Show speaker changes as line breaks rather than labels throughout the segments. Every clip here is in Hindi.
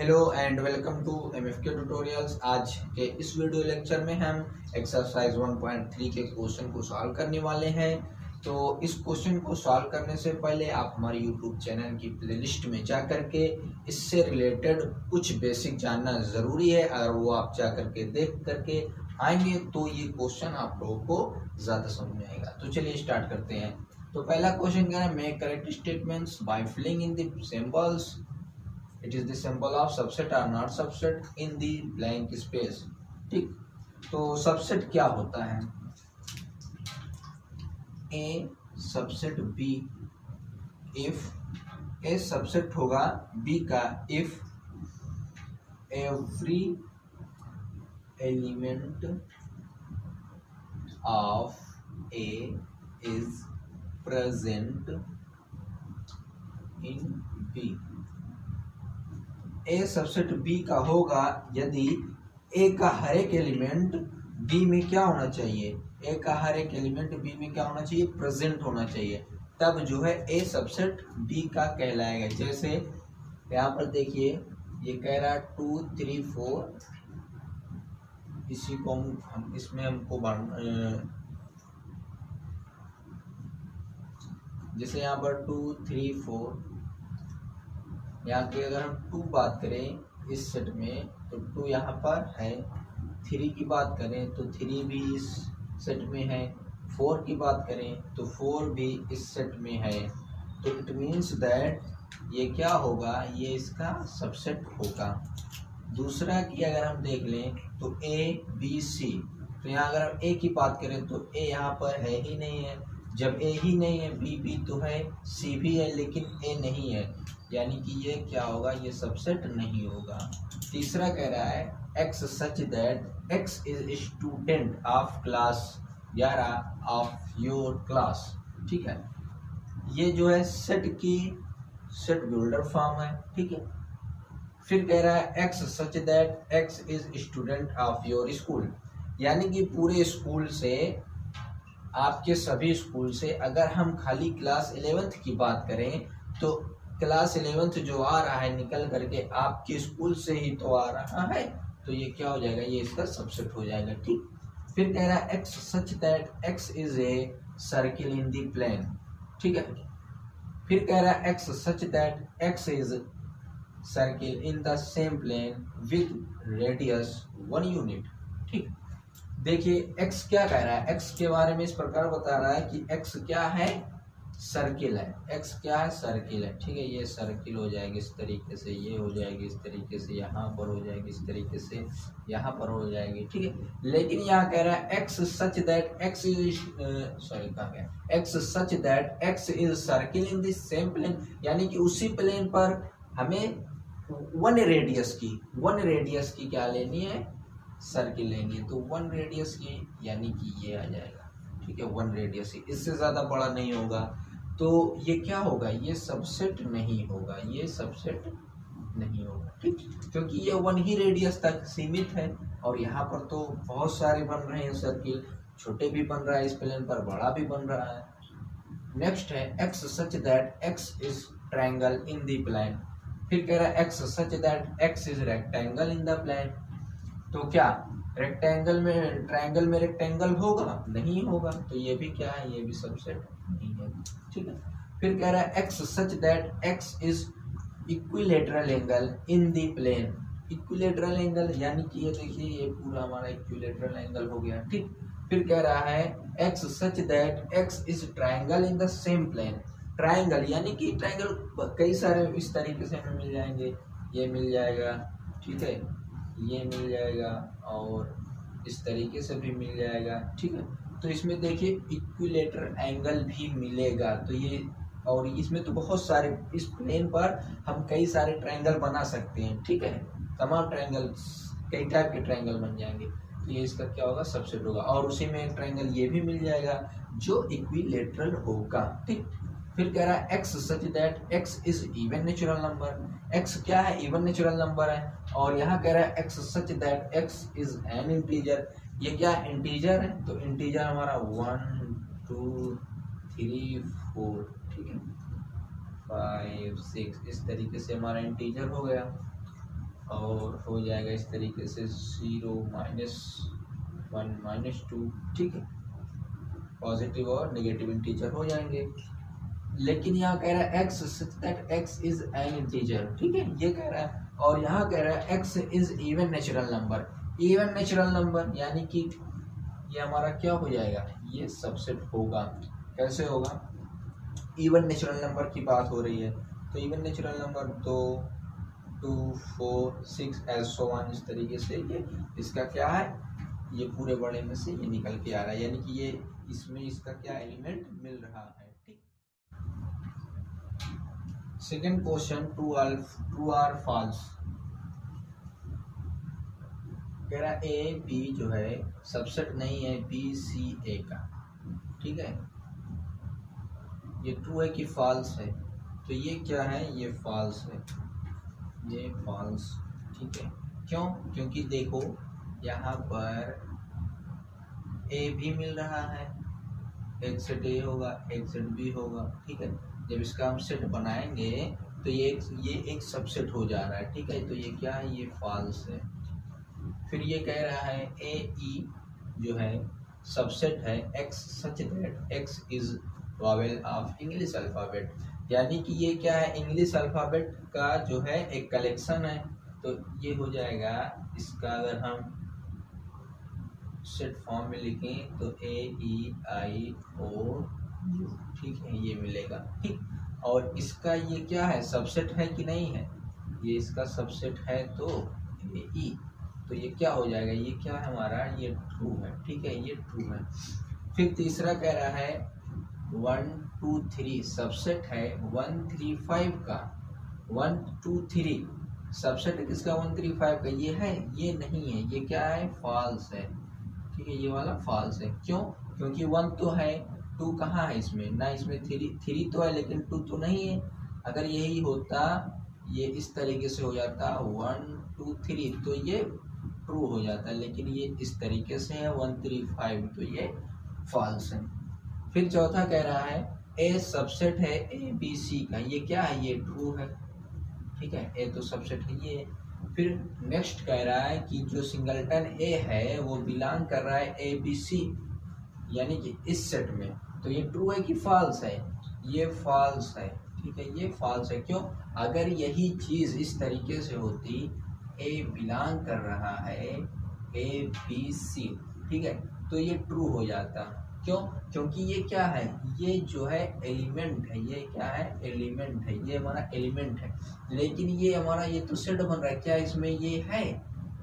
Hello and welcome to MFK tutorials. आज के इस वीडियो लेक्चर में हम एक्सरसाइज 1.3 के क्वेश्चन को सॉल्व करने वाले हैं। तो इस क्वेश्चन को सॉल्व करने से पहले आप हमारे यूट्यूब चैनल की प्लेलिस्ट में जा करके इससे रिलेटेड कुछ बेसिक जानना ज़रूरी है। अगर वो आप जा करके देख करके आएंगे तो ये क्वेश्चन आप लोगों को ज़्यादा समझ में आएगा। तो चलिए स्टार्ट करते हैं। तो पहला क्वेश्चन क्या है, make correct statements by filling in the symbols. It is the symbol of subset or not subset in the blank space. ठीक, तो सबसेट क्या होता है? A subset B if A subset होगा बी का if every element of A is present in B. A subset B का होगा यदि ए का हर एक एलिमेंट बी में क्या होना चाहिए, ए का हर एक एलिमेंट बी में क्या होना चाहिए, प्रेजेंट होना चाहिए, तब जो है ए सबसेट बी का कहलाएगा। जैसे यहाँ पर देखिए ये कह रहा है 2 3 4, इसी को हम इसमें हमको जैसे यहाँ पर 2 3 4, यहाँ की अगर हम 2 बात करें इस सेट में तो 2 यहाँ पर है, 3 की बात करें तो 3 भी इस सेट में है, 4 की बात करें तो 4 भी इस सेट में है। तो इट मीन्स दैट ये क्या होगा, ये इसका सबसेट होगा। दूसरा की अगर हम देख लें तो ए बी सी, तो यहाँ अगर हम ए की बात करें तो ए यहाँ पर है ही नहीं है। जब ए ही नहीं है, बी भी तो है, सी भी है, लेकिन ए नहीं है, यानी कि ये क्या होगा, ये सबसेट नहीं होगा। तीसरा कह रहा है X such that X is student of class 11 of your class. ठीक है, ये जो है सेट की सेट बिल्डर फॉर्म है। ठीक है, फिर कह रहा है X such that X is student of your school, यानी कि पूरे स्कूल से, आपके सभी स्कूल से अगर हम खाली क्लास 11th की बात करें तो क्लास 11th जो आ रहा है निकल करके आपके स्कूल से ही तो आ रहा है, तो ये क्या हो जाएगा, ये इसका सबसेट हो जाएगा। ठीक, फिर कह रहा है X such that X is a circle in the plane. ठीक है, फिर कह रहा है X such that X is circle in the same plane with radius 1 unit. ठीक, देखिए एक्स क्या कह रहा है, एक्स के बारे में इस प्रकार बता रहा है कि एक्स क्या है, सर्किल है। एक्स क्या है, सर्किल है। ठीक है, ये सर्किल हो जाएगी इस तरीके से, ये हो जाएगी इस तरीके से, यहाँ पर हो जाएगी इस तरीके से, यहाँ पर हो जाएगी। ठीक है, लेकिन यहाँ कह रहा है X such that X is कहा गया, X such that X is circle in the same plane, यानी कि उसी प्लेन पर हमें 1 रेडियस की क्या लेनी है, सर्किल लेनी है। तो 1 रेडियस की यानी कि ये आ जाएगा। ठीक है, 1 रेडियस की, इससे ज़्यादा बड़ा नहीं होगा। तो ये क्या होगा, ये सबसेट नहीं होगा, ये सबसेट नहीं होगा। ठीक, क्योंकि ये 1 ही रेडियस तक सीमित है और यहाँ पर तो बहुत सारे बन रहे हैं सर्किल, छोटे भी बन रहा है इस प्लेन पर, बड़ा भी बन रहा है। नेक्स्ट है X such that X is triangle in the plane. फिर कह रहा है X such that X is rectangle in the plane. तो क्या रेक्टेंगल में, ट्रायंगल में रेक्टेंगल होगा, नहीं होगा, तो ये भी क्या है, ये भी सबसेट नहीं है। ठीक है, फिर कह रहा है X such that X is equilateral angle in the plane. Equilateral angle यानी कि ये देखिए ये पूरा हमारा इक्विलेटरल एंगल हो गया। ठीक, फिर कह रहा है X such that X is triangle in the same plane. Triangle यानी कि ट्रायंगल कई सारे इस तरीके से हमें मिल जाएंगे, ये मिल जाएगा, ठीक है, ये मिल जाएगा और इस तरीके से भी मिल जाएगा। ठीक है, तो इसमें देखिए इक्विलेटरल एंगल भी मिलेगा। तो ये, और इसमें तो बहुत सारे, इस प्लेन पर हम कई सारे ट्रायंगल बना सकते हैं। ठीक है, तमाम ट्रायंगल, कई टाइप के ट्रायंगल बन जाएंगे, तो ये इसका क्या होगा, सबसेट होगा। और उसी में एक ट्रायंगल ये भी मिल जाएगा जो इक्विलेटरल होगा। ठीक, फिर कह रहा है X such that X is even natural number. X क्या है, इवन नेचुरल नंबर है। और यहाँ कह रहा है X such that X is an integer. ये क्या इंटीजर है, तो इंटीजर हमारा 1 2 3 4, ठीक है, 5 6, इस तरीके से हमारा इंटीजर हो गया। और हो जाएगा इस तरीके से 0 -1 -2, ठीक है, पॉजिटिव और नेगेटिव इंटीजर हो जाएंगे। लेकिन यहाँ कह रहा है x such that x is an integer, ठीक है, ये कह रहा है। और यहाँ कह रहा है x is even natural number. Even natural number यानी कि ये हमारा क्या हो जाएगा, ये सबसेट होगा। कैसे होगा, इवन नेचुरल नंबर की बात हो रही है तो इवन नेचुरल नंबर 2, 2, 4, 6 ऐसो वन, इस तरीके से ये इसका क्या है, ये पूरे बड़े में से ये निकल के आ रहा है, यानी कि ये इसमें इसका क्या एलिमेंट मिल रहा है, ठीक। Second question, true or false. कह रहा ए बी जो है सबसेट नहीं है बी सी ए का, ठीक है, ये ट्रू है कि फॉल्स है, तो ये क्या है, ये फॉल्स है, ये फॉल्स, ठीक है। क्यों, क्योंकि देखो यहाँ पर ए भी मिल रहा है, एक सेट ए होगा, एक सेट बी होगा, ठीक है। जब इसका हम सेट बनाएंगे तो ये एक सबसेट हो जा रहा है, ठीक है, तो ये क्या है, ये फॉल्स है। फिर ये कह रहा है ए ई जो है सबसेट है X such that X is vowel of English alphabet, यानी कि ये क्या है, इंग्लिश अल्फ़ाबेट का जो है एक कलेक्शन है, तो ये हो जाएगा इसका अगर हम सेट फॉर्म में लिखें तो ए ई आई ओ यू, ठीक है, ये मिलेगा, ठीक। और इसका ये क्या है, सबसेट है कि नहीं है, ये इसका सबसेट है तो ए ई, तो ये क्या हो जाएगा, ये क्या है हमारा, ये ट्रू है, ठीक है, ये ट्रू है। फिर तीसरा कह रहा है 1 2 3 सबसेट है 1 3 5 का, 1 2 3 सबसेट है किसका, 1 3 5 का, ये है, ये नहीं है, ये क्या है, फॉल्स है, ठीक है, ये वाला फॉल्स है। क्यों, क्योंकि 1 तो है, 2 कहाँ है इसमें, ना इसमें 3 तो है लेकिन 2 तो नहीं है। अगर यही होता, ये इस तरीके से हो जाता 1 2 3 तो ये ट्रू हो जाता है, लेकिन ये इस तरीके से है 1 3 5 तो ये फॉल्स है। फिर चौथा कह रहा है ए सबसेट है ए बी सी का, ये क्या है, ये ट्रू है, ठीक है, ए तो सबसेट है ये। फिर नेक्स्ट कह रहा है कि जो सिंगलटन ए है वो बिलोंग कर रहा है ए बी सी, यानी कि इस सेट में, तो ये ट्रू है कि फॉल्स है, ये फॉल्स है, ठीक है, ये फॉल्स है। क्यों, अगर यही चीज़ इस तरीके से होती, ए बिलोंग कर रहा है ए बी सी, ठीक है, तो ये ट्रू हो जाता। क्यों, क्योंकि ये क्या है, ये जो है एलिमेंट है, ये क्या है, एलिमेंट है, ये हमारा एलिमेंट है, लेकिन ये हमारा ये तो सेट बन रहा है, क्या इसमें ये है,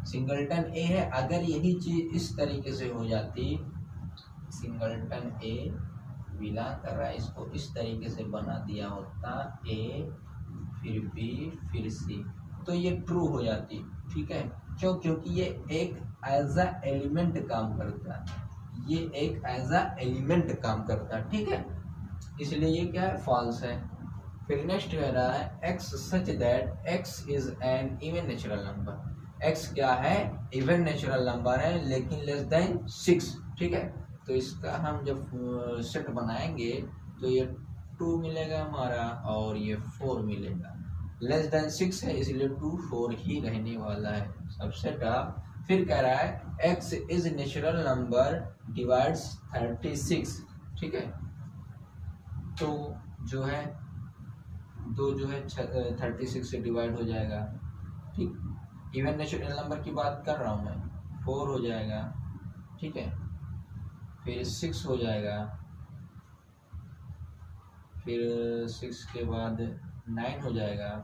सिंगलटन ए है। अगर यही चीज इस तरीके से हो जाती, सिंगलटन ए बिलोंग कर रहा है, इसको इस तरीके से बना दिया होता, ए फिर बी फिर सी, तो ये ट्रू हो जाती, ठीक है। क्यों, क्योंकि ये एक एज अ एलिमेंट काम करता है, ये एक एज अ एलिमेंट काम करता है, ठीक है, इसलिए ये क्या है, फॉल्स है। फिर नेक्स्ट कह रहा है X such that X is an even natural number, x क्या है, इवन नेचुरल नंबर है लेकिन लेस देन 6, ठीक है, तो इसका हम जब सेट बनाएंगे तो ये 2 मिलेगा हमारा और ये 4 मिलेगा, लेस देन 6 है इसलिए 2 4 ही रहने वाला है, सबसेट ऑफ। फिर कह रहा है x is natural number divides 36, ठीक है, तो जो है 2 जो है 36 से डिवाइड हो जाएगा, ठीक। इवन नेचुरल नंबर की बात कर रहा हूँ मैं, 4 हो जाएगा, ठीक है, फिर 6 हो जाएगा, फिर 6 के बाद 9 हो जाएगा,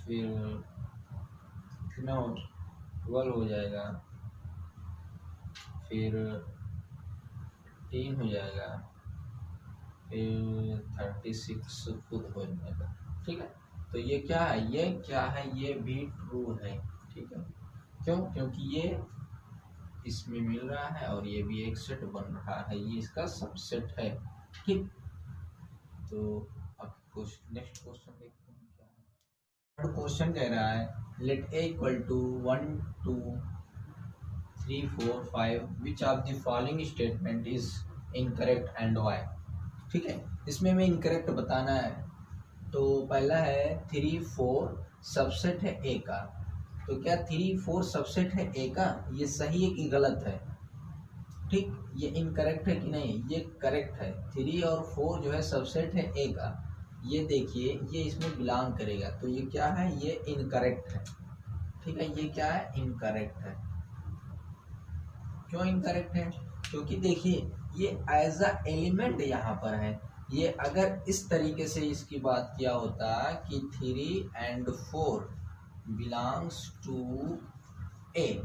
फिर 12 हो जाएगा, फिर 3 हो जाएगा, फिर 36 खुद हो जाएगा, ठीक है। तो ये क्या है, ये क्या है, ये भी ट्रू है, ठीक है। क्यों, क्योंकि ये इसमें मिल रहा है और ये भी एक सेट बन रहा है, ये इसका सबसेट है, ठीक। तो अब नेक्स्ट क्वेश्चन देखते हैं क्या है। थर्ड क्वेश्चन कह रहा है let A equal to 1 2 3 4 5 which of the following statement is incorrect and why, ठीक है। इसमें हमें इनकरेक्ट बताना है, तो पहला है 3 4 सबसेट है ए का, तो क्या 3 4 सबसेट है ए का? ये सही है कि गलत है? ठीक, ये इनकरेक्ट है कि नहीं? ये करेक्ट है। 3 और 4 जो है सबसेट है ए का। ये देखिए ये इसमें बिलोंग करेगा, तो ये क्या है? ये इनकरेक्ट है। ठीक है, ये क्या है? इनकरेक्ट है। क्यों इनकरेक्ट है? क्योंकि देखिए ये एज अ एलिमेंट यहाँ पर है। ये अगर इस तरीके से इसकी बात किया होता कि 3 and 4 बिलोंग्स टू ए,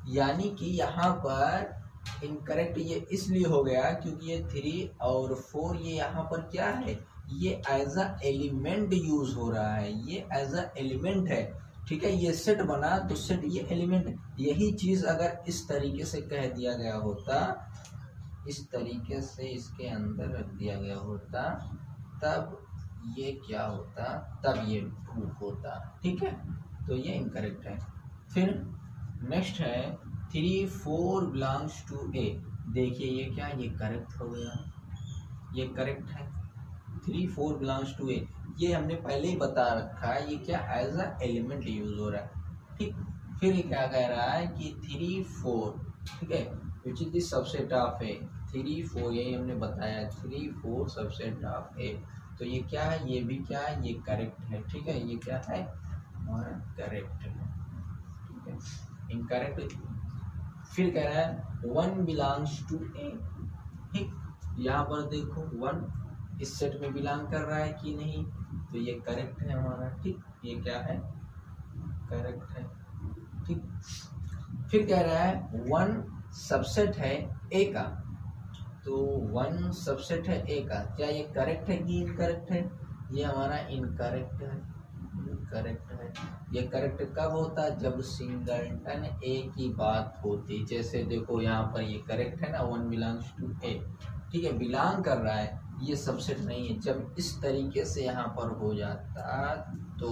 यानी कि यहाँ पर इनकरेक्ट ये इसलिए हो गया क्योंकि ये 3 और 4 ये यहाँ पर क्या है? ये एज अ एलिमेंट यूज हो रहा है, ये एज अ एलिमेंट है। ठीक है, ये सेट बना तो सेट ये एलिमेंट। यही चीज अगर इस तरीके से कह दिया गया होता, इस तरीके से इसके अंदर रख दिया गया होता, तब ये क्या होता? तब ये ट्रू होता। ठीक है, तो ये इनकरेक्ट है। फिर नेक्स्ट है 3 4 बिलोंग्स टू ए। देखिए ये क्या? ये करेक्ट हो गया, ये करेक्ट है। 3 4 बिलोंग्स टू ए, ये हमने पहले ही बता रखा है, ये क्या? एज अ एलिमेंट यूज हो रहा है। ठीक, फिर ये क्या कह रहा है कि 3 4, ठीक है, which is the subset of A. 3 4 ये हमने बताया, 3 4 सबसेट ऑफ ए, तो ये क्या है? ये भी क्या है? ये करेक्ट है। ठीक है, ये क्या है? हमारा करेक्ट है। ठीक है, इनकरेक्ट। फिर कह रहा है 1 बिलोंग्स टू ए। ठीक, यहाँ पर देखो 1 इस सेट में बिलोंग कर रहा है कि नहीं? तो ये करेक्ट है हमारा। ठीक, ये क्या है? करेक्ट है। ठीक, फिर कह रहा है 1 सबसेट है ए का, तो 1 सबसेट है ए का, क्या ये करेक्ट है कि इनकरेक्ट है? ये हमारा इनकरेक्ट है। इनकरेक्ट है। ये करेक्ट कब होता? जब सिंगलटन ए की बात होती। जैसे देखो यहाँ पर ये करेक्ट है ना, 1 बिलोंग्स टू ए। ठीक है, बिलोंग कर रहा है, ये सबसेट नहीं है। जब इस तरीके से यहाँ पर हो जाता तो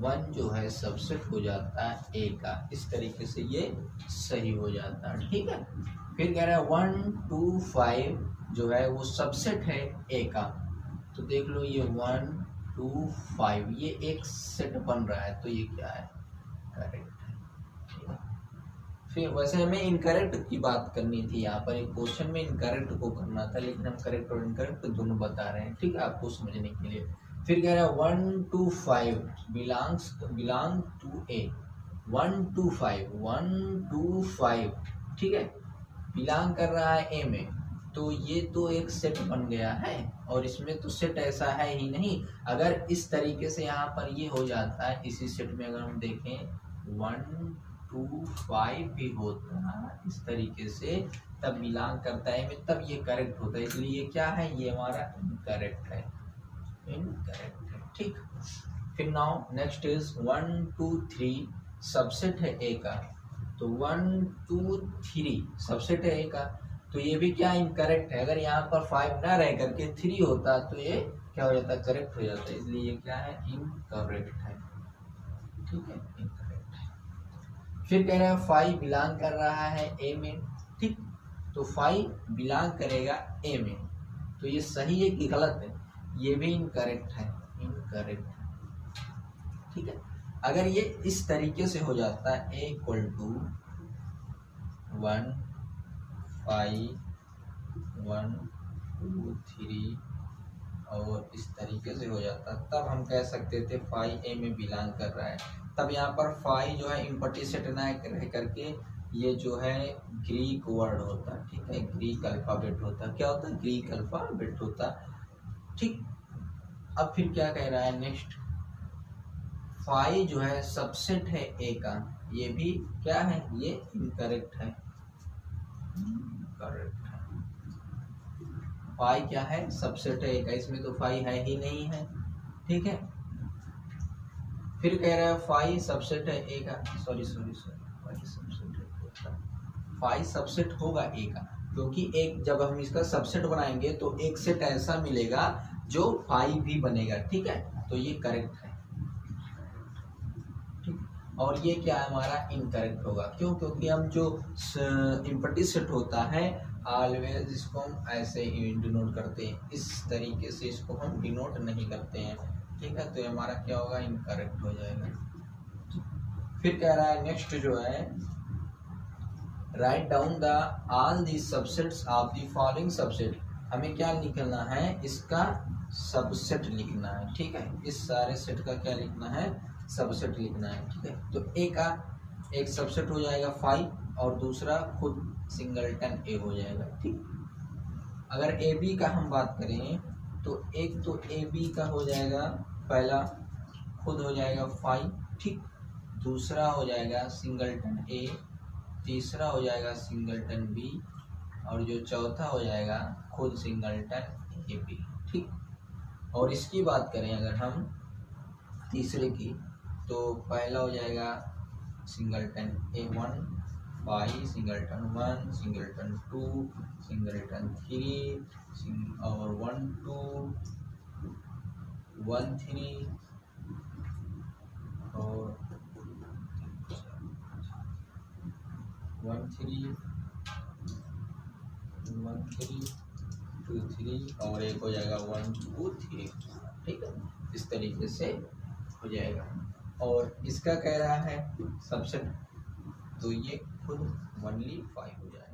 1 जो है सबसेट हो जाता है ए का, इस तरीके से ये सही हो जाता है। ठीक है, फिर कह रहा है 1 2 5 जो है वो सबसेट है ए का, तो देख लो ये 1 2 5 ये एक सेट बन रहा है, तो ये क्या है? करेक्ट है। ठीक है, फिर वैसे हमें इनकरेक्ट की बात करनी थी, यहाँ पर एक क्वेश्चन में इनकरेक्ट को करना था, लेकिन हम करेक्ट और इनकरेक्ट दोनों बता रहे हैं। ठीक है, आपको समझने के लिए। फिर कह रहा है 1 2 5 बिलोंग टू ए। 1 2 5 1 2 5, ठीक है, बिलोंग कर रहा है ए में, तो ये तो एक सेट बन गया है, और इसमें तो सेट ऐसा है ही नहीं। अगर इस तरीके से यहाँ पर ये हो जाता है, इसी सेट में अगर हम देखें 1 2 5 भी होता इस तरीके से, तब बिलोंग करता है में, तब ये करेक्ट होता है। इसलिए ये क्या है? ये हमारा इनकरेक्ट है। इनकरेक्ट है। ठीक, फिर नाउ नेक्स्ट इज 1 2 3 सबसेट है ए का, तो 1 2 3 सबसेट है ए का, तो ये भी क्या? इनकरेक्ट है। अगर यहाँ पर 5 ना रह करके 3 होता तो ये क्या हो जाता? करेक्ट हो जाता है। इसलिए ये क्या है? इनकरेक्ट है। ठीक है, इनकरेक्ट है। फिर कह रहा है 5 बिलोंग कर रहा है ए में। ठीक, तो 5 बिलोंग करेगा ए में, तो ये सही है कि गलत है? ये भी इनकरेक्ट है। इनकरेक्ट है। ठीक है, अगर ये इस तरीके से हो जाता है ए इक्वल टू 1 5 1 2 3 और इस तरीके से हो जाता, तब हम कह सकते थे 5 ए में बिलोंग कर रहा है। तब यहाँ पर 5 जो है इम्पटी सेट ना रह करके ये जो है ग्रीक वर्ड होता। ठीक है, ग्रीक अल्फाबेट होता। क्या होता? ग्रीक अल्फाबेट होता। ठीक, अब फिर क्या कह रहा है नेक्स्ट? 5 जो है सबसेट है ए का, ये भी क्या है? ये इनकरेक्ट है। करेक्ट है। 5 क्या है? सबसेट है ए का, इसमें तो 5 है ही नहीं है। ठीक है, फिर कह रहा है 5 सबसेट है ए का, सॉरी 5 सबसेट है, 5 सबसेट होगा ए का, क्योंकि एक जब हम इसका सबसेट बनाएंगे तो एक सेट ऐसा मिलेगा जो 5 भी बनेगा। ठीक है, तो ये करेक्ट है। ठीक, और ये क्या है? हमारा इनकरेक्ट होगा। क्यों? क्योंकि हम जो इम्पटी सेट होता है ऑलवेज इसको हम ऐसे डिनोट करते हैं, इस तरीके से इसको हम डिनोट नहीं करते हैं। ठीक है, तो हमारा क्या होगा? इनकरेक्ट हो जाएगा। फिर कह रहा है नेक्स्ट जो है, write down the all the subsets of the following subset. हमें क्या लिखना है, इसका सबसेट लिखना है। ठीक है, इस सारे सेट का क्या लिखना है, सबसेट लिखना है। ठीक है, तो ए का एक सबसेट हो जाएगा 5 और दूसरा खुद सिंगलटन ए हो जाएगा। ठीक, अगर ए बी का हम बात करें तो एक तो ए बी का हो जाएगा, पहला खुद हो जाएगा 5, ठीक, दूसरा हो जाएगा सिंगलटन ए, तीसरा हो जाएगा सिंगलटन बी और जो चौथा हो जाएगा खुद सिंगलटन ए बी। ठीक, और इसकी बात करें अगर हम तीसरे की, तो पहला हो जाएगा singleton A1 5, singleton 1, singleton 2, singleton 3 और 1 2 1 3 और 1 3 1 3 2 3 और एक हो जाएगा 1 2 3। ठीक है, इस तरीके से हो जाएगा। और इसका कह रहा है सबसेट, तो ये खुद 1 5 हो जाएगा।